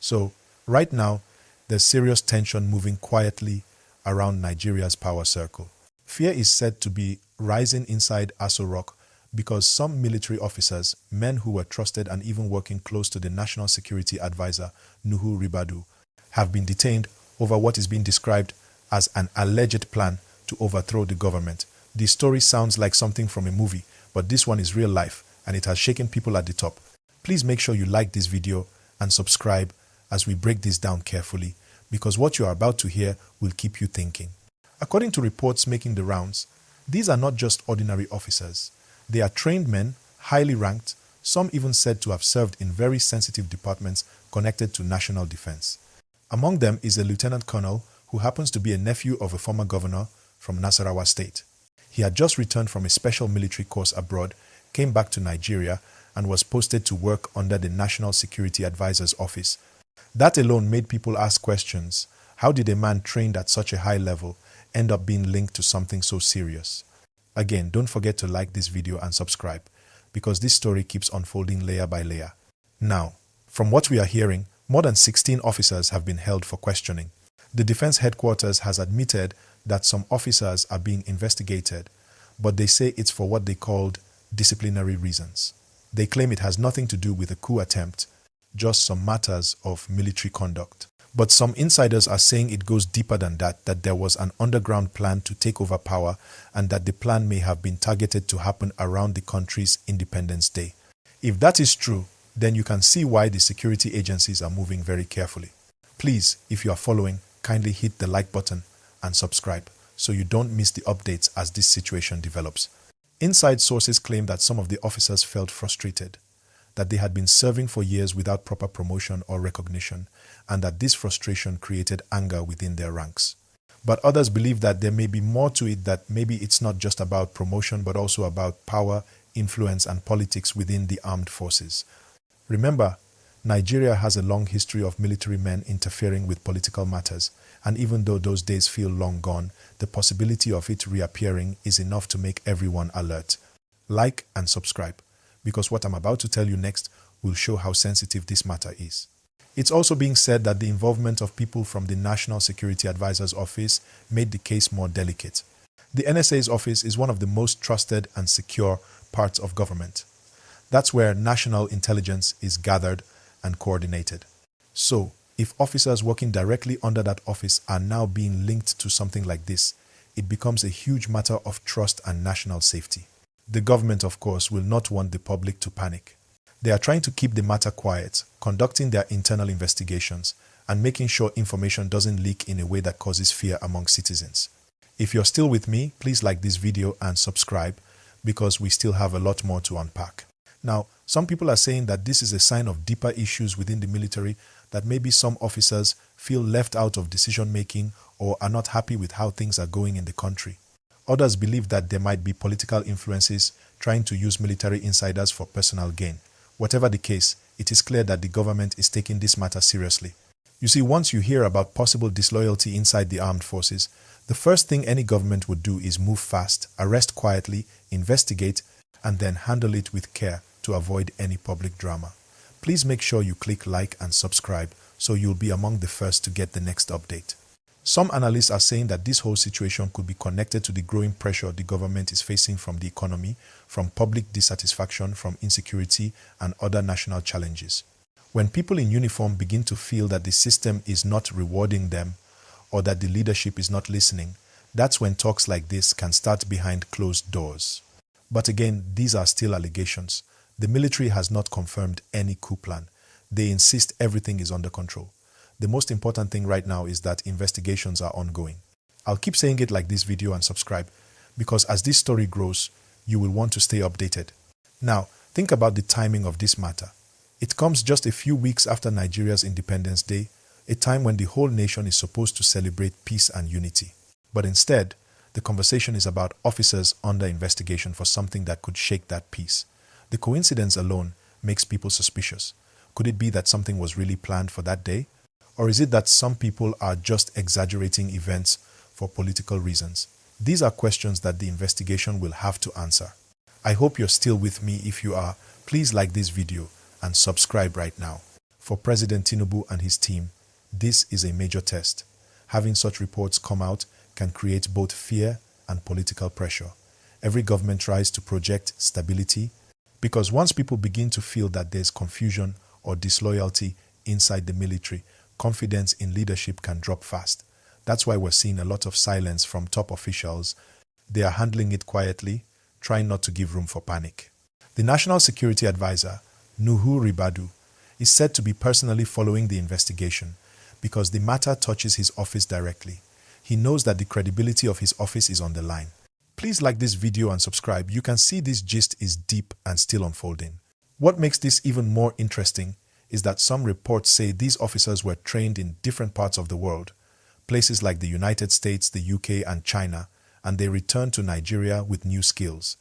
So, right now, there's serious tension moving quietly around Nigeria's power circle. Fear is said to be rising inside Aso Rock because some military officers, men who were trusted and even working close to the National Security Advisor, Nuhu Ribadu, have been detained over what is being described as an alleged plan to overthrow the government. The story sounds like something from a movie, but this one is real life and it has shaken people at the top. Please make sure you like this video and subscribe as we break this down carefully, because what you are about to hear will keep you thinking. According to reports making the rounds, these are not just ordinary officers. They are trained men, highly ranked, some even said to have served in very sensitive departments connected to national defense. Among them is a lieutenant colonel who happens to be a nephew of a former governor from Nasarawa State. He had just returned from a special military course abroad, came back to Nigeria, and was posted to work under the National Security Advisor's office. That alone made people ask questions. How did a man trained at such a high level end up being linked to something so serious? Again, don't forget to like this video and subscribe, because this story keeps unfolding layer by layer. Now, from what we are hearing, more than 16 officers have been held for questioning. The Defense Headquarters has admitted that some officers are being investigated, but they say it's for what they called disciplinary reasons. They claim it has nothing to do with a coup attempt, just some matters of military conduct. But some insiders are saying it goes deeper than that there was an underground plan to take over power and that the plan may have been targeted to happen around the country's Independence Day. If that is true, then you can see why the security agencies are moving very carefully. Please, if you are following, kindly hit the like button and subscribe so you don't miss the updates as this situation develops. Inside sources claim that some of the officers felt frustrated, that they had been serving for years without proper promotion or recognition, and that this frustration created anger within their ranks. But others believe that there may be more to it, that maybe it's not just about promotion but also about power, influence and politics within the armed forces. Remember, Nigeria has a long history of military men interfering with political matters, and even though those days feel long gone, the possibility of it reappearing is enough to make everyone alert. Like and subscribe, because what I'm about to tell you next will show how sensitive this matter is. It's also being said that the involvement of people from the National Security Advisor's office made the case more delicate. The NSA's office is one of the most trusted and secure parts of government. That's where national intelligence is gathered and coordinated. So, if officers working directly under that office are now being linked to something like this, it becomes a huge matter of trust and national safety. The government, of course, will not want the public to panic. They are trying to keep the matter quiet, conducting their internal investigations, and making sure information doesn't leak in a way that causes fear among citizens. If you're still with me, please like this video and subscribe, because we still have a lot more to unpack. Now, some people are saying that this is a sign of deeper issues within the military, that maybe some officers feel left out of decision-making or are not happy with how things are going in the country. Others believe that there might be political influences trying to use military insiders for personal gain. Whatever the case, it is clear that the government is taking this matter seriously. You see, once you hear about possible disloyalty inside the armed forces, the first thing any government would do is move fast, arrest quietly, investigate, and then handle it with care to avoid any public drama. Please make sure you click like and subscribe so you'll be among the first to get the next update. Some analysts are saying that this whole situation could be connected to the growing pressure the government is facing from the economy, from public dissatisfaction, from insecurity, and other national challenges. When people in uniform begin to feel that the system is not rewarding them or that the leadership is not listening, that's when talks like this can start behind closed doors. But again, these are still allegations. The military has not confirmed any coup plan. They insist everything is under control. The most important thing right now is that investigations are ongoing. I'll keep saying it like this video and subscribe, because as this story grows, you will want to stay updated. Now, think about the timing of this matter. It comes just a few weeks after Nigeria's Independence Day, a time when the whole nation is supposed to celebrate peace and unity. But instead, the conversation is about officers under investigation for something that could shake that peace. The coincidence alone makes people suspicious. Could it be that something was really planned for that day? Or is it that some people are just exaggerating events for political reasons? These are questions that the investigation will have to answer. I hope you're still with me. If you are, please like this video and subscribe right now. For President Tinubu and his team, this is a major test. Having such reports come out can create both fear and political pressure. Every government tries to project stability because once people begin to feel that there's confusion or disloyalty inside the military, confidence in leadership can drop fast. That's why we're seeing a lot of silence from top officials. They are handling it quietly, trying not to give room for panic. The National Security Advisor, Nuhu Ribadu, is said to be personally following the investigation because the matter touches his office directly. He knows that the credibility of his office is on the line. Please like this video and subscribe. You can see this gist is deep and still unfolding. What makes this even more interesting is that some reports say these officers were trained in different parts of the world, places like the United States, the UK and China, and they returned to Nigeria with new skills.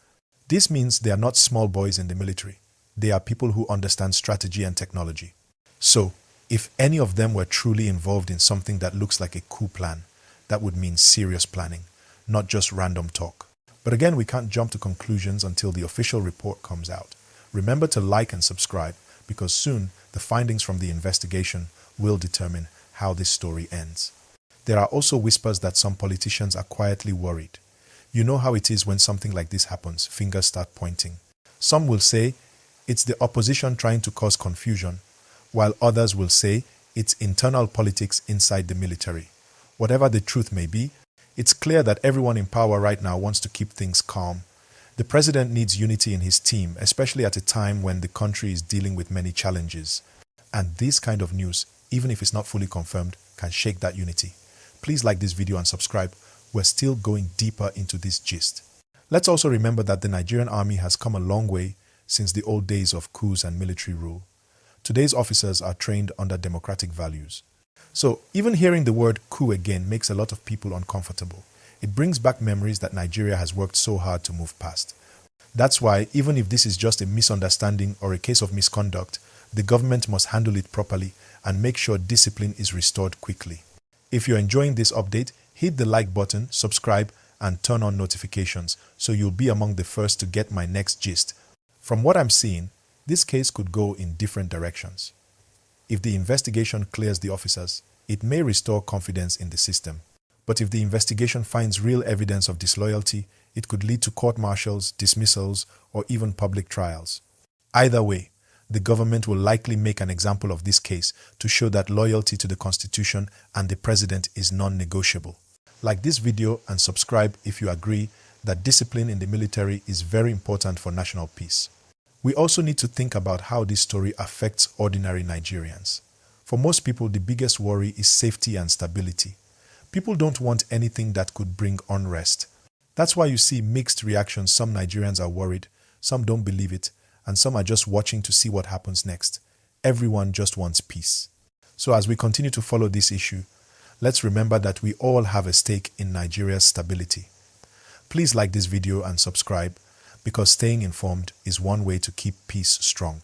This means they are not small boys in the military. They are people who understand strategy and technology. So, if any of them were truly involved in something that looks like a coup plan, that would mean serious planning, not just random talk. But again, we can't jump to conclusions until the official report comes out. Remember to like and subscribe because soon the findings from the investigation will determine how this story ends. There are also whispers that some politicians are quietly worried. You know how it is when something like this happens, fingers start pointing. Some will say it's the opposition trying to cause confusion, while others will say it's internal politics inside the military. Whatever the truth may be, it's clear that everyone in power right now wants to keep things calm. The president needs unity in his team, especially at a time when the country is dealing with many challenges. And this kind of news, even if it's not fully confirmed, can shake that unity. Please like this video and subscribe. We're still going deeper into this gist. Let's also remember that the Nigerian Army has come a long way since the old days of coups and military rule. Today's officers are trained under democratic values. So even hearing the word coup again makes a lot of people uncomfortable. It brings back memories that Nigeria has worked so hard to move past. That's why, even if this is just a misunderstanding or a case of misconduct, the government must handle it properly and make sure discipline is restored quickly. If you're enjoying this update, hit the like button, subscribe, and turn on notifications so you'll be among the first to get my next gist. From what I'm seeing, this case could go in different directions. If the investigation clears the officers, it may restore confidence in the system. But if the investigation finds real evidence of disloyalty, it could lead to court-martials, dismissals, or even public trials. Either way, the government will likely make an example of this case to show that loyalty to the Constitution and the President is non-negotiable. Like this video and subscribe if you agree that discipline in the military is very important for national peace. We also need to think about how this story affects ordinary Nigerians. For most people, the biggest worry is safety and stability. People don't want anything that could bring unrest. That's why you see mixed reactions. Some Nigerians are worried, some don't believe it, and some are just watching to see what happens next. Everyone just wants peace. So as we continue to follow this issue, let's remember that we all have a stake in Nigeria's stability. Please like this video and subscribe because staying informed is one way to keep peace strong.